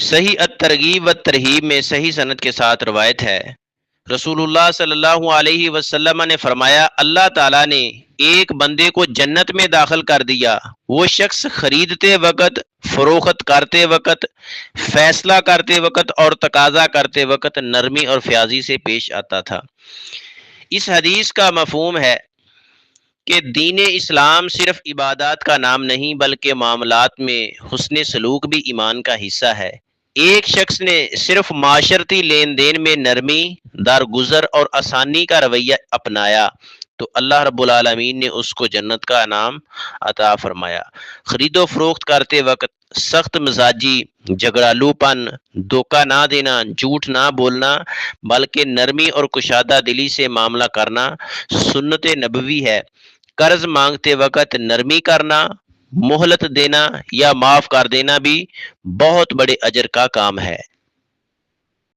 صحیح الترغیب و ترہیب میں صحیح سند کے ساتھ روایت ہے، رسول اللہ صلی اللہ علیہ وسلم نے فرمایا، اللہ تعالیٰ نے ایک بندے کو جنت میں داخل کر دیا، وہ شخص خریدتے وقت، فروخت کرتے وقت، فیصلہ کرتے وقت اور تقاضا کرتے وقت نرمی اور فیاضی سے پیش آتا تھا۔ اس حدیث کا مفہوم ہے کہ دین اسلام صرف عبادات کا نام نہیں بلکہ معاملات میں حسن سلوک بھی ایمان کا حصہ ہے۔ ایک شخص نے صرف معاشرتی لین دین میں نرمی، درگزر اور آسانی کا رویہ اپنایا تو اللہ رب العالمین نے اس کو جنت کا انعام عطا فرمایا۔ خرید و فروخت کرتے وقت سخت مزاجی، جھگڑالو پن، دھوکہ نہ دینا، جھوٹ نہ بولنا بلکہ نرمی اور کشادہ دلی سے معاملہ کرنا سنت نبوی ہے۔ قرض مانگتے وقت نرمی کرنا، مہلت دینا یا معاف کر دینا بھی بہت بڑے اجر کا کام ہے۔